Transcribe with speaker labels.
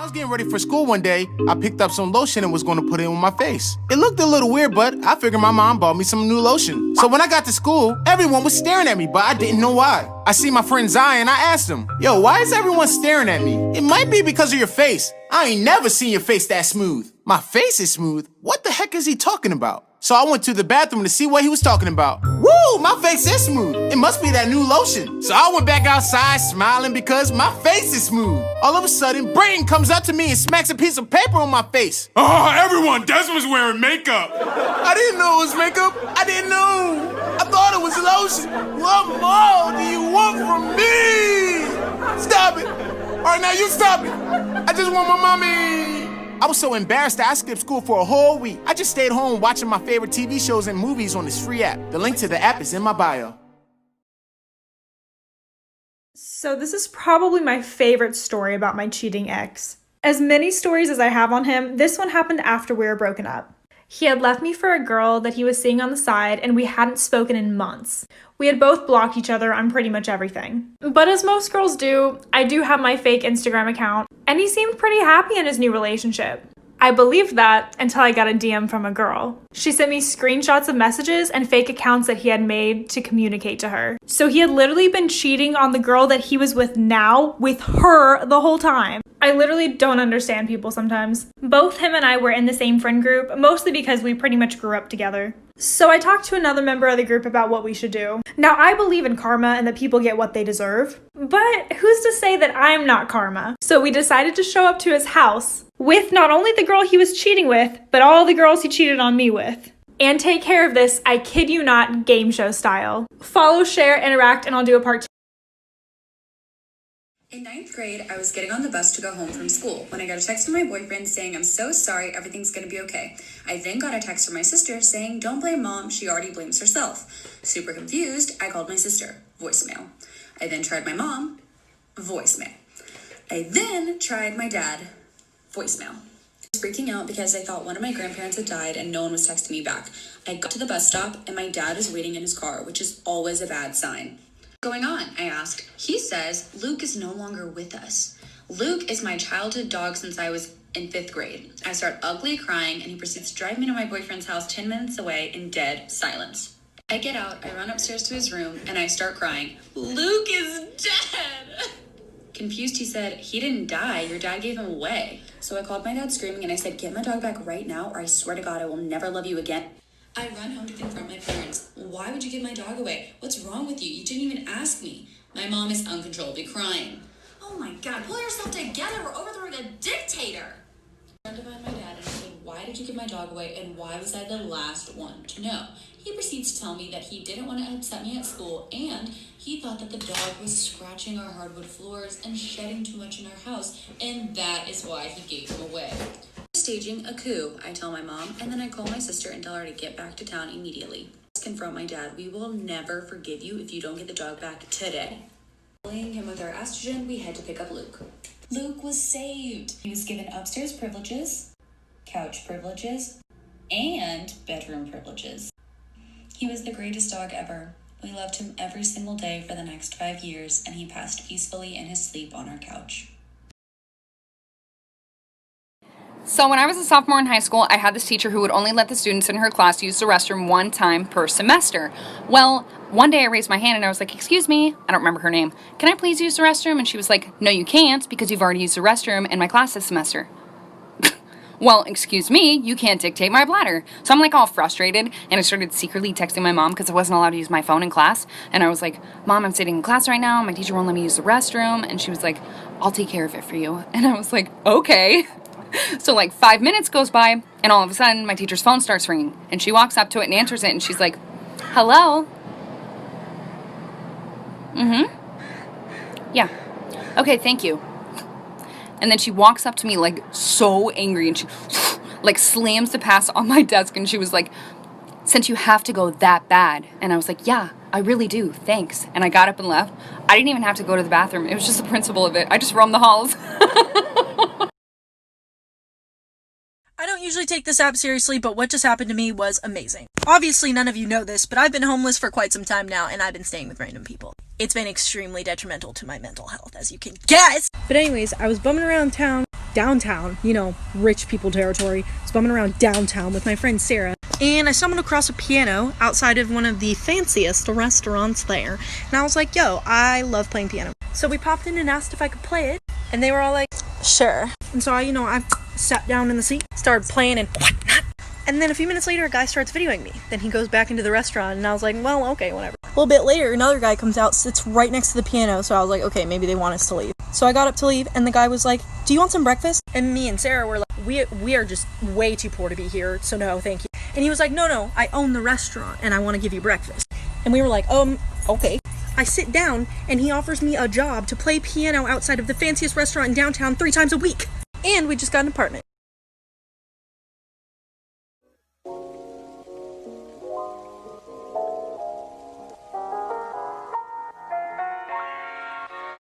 Speaker 1: was getting ready for school one day, I picked up some lotion and was going to put it on my face. It looked a little weird, but I figured my mom bought me some new lotion. So when I got to school, everyone was staring at me, but I didn't know why. I see my friend Zion, I asked him, yo, why is everyone staring at me? It might be because of your face. I ain't never seen your face that smooth. My face is smooth? What the heck is he talking about? So I went to the bathroom to see what he was talking about. Woo, my face is smooth. It must be that new lotion. So I went back outside smiling because my face is smooth. All of a sudden, Brayden comes up to me and smacks a piece of paper on my face.
Speaker 2: Oh, everyone, Desmond's wearing makeup.
Speaker 1: I didn't know it was makeup. I didn't know. I thought it was lotion. What more do you want from me? Stop it. All right, now you stop it. I just want my mommy. I was so embarrassed that I skipped school for a whole week. I just stayed home watching my favorite TV shows and movies on this free app. The link to the app is in my bio.
Speaker 3: So this is probably my favorite story about my cheating ex. As many stories as I have on him, this one happened after we were broken up. He had left me for a girl that he was seeing on the side, and we hadn't spoken in months. We had both blocked each other on pretty much everything. But as most girls do, I do have my fake Instagram account, and he seemed pretty happy in his new relationship. I believed that until I got a DM from a girl. She sent me screenshots of messages and fake accounts that he had made to communicate to her. So he had literally been cheating on the girl that he was with now with her the whole time. I literally don't understand people sometimes. Both him and I were in the same friend group, mostly because we pretty much grew up together. So I talked to another member of the group about what we should do. Now, I believe in karma and that people get what they deserve, but who's to say that I'm not karma? So we decided to show up to his house with not only the girl he was cheating with, but all the girls he cheated on me with. And take care of this, I kid you not, game show style. Follow, share, interact, and I'll do a part 2.
Speaker 4: In 9th grade, I was getting on the bus to go home from school when I got a text from my boyfriend saying, I'm so sorry, everything's gonna be okay. I then got a text from my sister saying, don't blame mom, she already blames herself. Super confused, I called my sister, voicemail. I then tried my mom, voicemail. I then tried my dad, voicemail. I was freaking out because I thought one of my grandparents had died and no one was texting me back. I got to the bus stop and my dad was waiting in his car, which is always a bad sign. Going on? I asked. He says, Luke is no longer with us. Luke is my childhood dog since I was in 5th grade. I start ugly crying and he proceeds to drive me to my boyfriend's house 10 minutes away in dead silence. I get out, I run upstairs to his room and I start crying. Luke is dead! Confused, he said, he didn't die, your dad gave him away. So I called my dad screaming and I said, get my dog back right now or I swear to God I will never love you again. I run home to confront my parents. Why would you give my dog away? What's wrong with you? You didn't even ask me. My mom is uncontrollably crying. Oh my God, pull yourself together. We're overthrowing a dictator. I turned to find my dad and I said, why did you give my dog away and why was I the last one to know? He proceeds to tell me that he didn't want to upset me at school and he thought that the dog was scratching our hardwood floors and shedding too much in our house and that is why he gave him away. Staging a coup, I tell my mom, and then I call my sister and tell her to get back to town immediately. Let's confront my dad. We will never forgive you if you don't get the dog back today. Following him with our estrogen, we head to pick up Luke. Luke was saved. He was given upstairs privileges, couch privileges, and bedroom privileges. He was the greatest dog ever. We loved him every single day for the next 5 years, and he passed peacefully in his sleep on our couch.
Speaker 5: So when I was a sophomore in high school, I had this teacher who would only let the students in her class use the restroom one time per semester. Well, one day I raised my hand and I was like, excuse me, I don't remember her name, can I please use the restroom? And she was like, no you can't because you've already used the restroom in my class this semester. Well, excuse me, you can't dictate my bladder. So I'm like all frustrated and I started secretly texting my mom because I wasn't allowed to use my phone in class. And I was like, Mom, I'm sitting in class right now, my teacher won't let me use the restroom. And she was like, I'll take care of it for you. And I was like, okay. So like 5 minutes goes by and all of a sudden my teacher's phone starts ringing and she walks up to it and answers it and she's like, hello? Yeah. Okay, thank you. And then she walks up to me like so angry and she like slams the pass on my desk and she was like, since you have to go that bad. And I was like, yeah, I really do, thanks. And I got up and left. I didn't even have to go to the bathroom. It was just the principle of it. I just roamed the halls.
Speaker 6: I don't usually take this app seriously, but what just happened to me was amazing. Obviously, none of you know this, but I've been homeless for quite some time now, and I've been staying with random people. It's been extremely detrimental to my mental health, as you can guess! But anyways, I was bumming around town, downtown, you know, rich people territory. I was bumming around downtown with my friend Sarah, and I stumbled across a piano outside of one of the fanciest restaurants there. And I was like, yo, I love playing piano. So we popped in and asked if I could play it, and they were all like, sure. And so I sat down in the seat, started playing, and whatnot. And then a few minutes later, a guy starts videoing me. Then he goes back into the restaurant, and I was like, well, okay, whatever. A little bit later, another guy comes out, sits right next to the piano, so I was like, okay, maybe they want us to leave. So I got up to leave, and the guy was like, do you want some breakfast? And me and Sarah were like, we are just way too poor to be here, so no, thank you. And he was like, no, I own the restaurant, and I want to give you breakfast. And we were like, okay. I sit down, and he offers me a job to play piano outside of the fanciest restaurant in downtown 3 times a week. And we just got an apartment.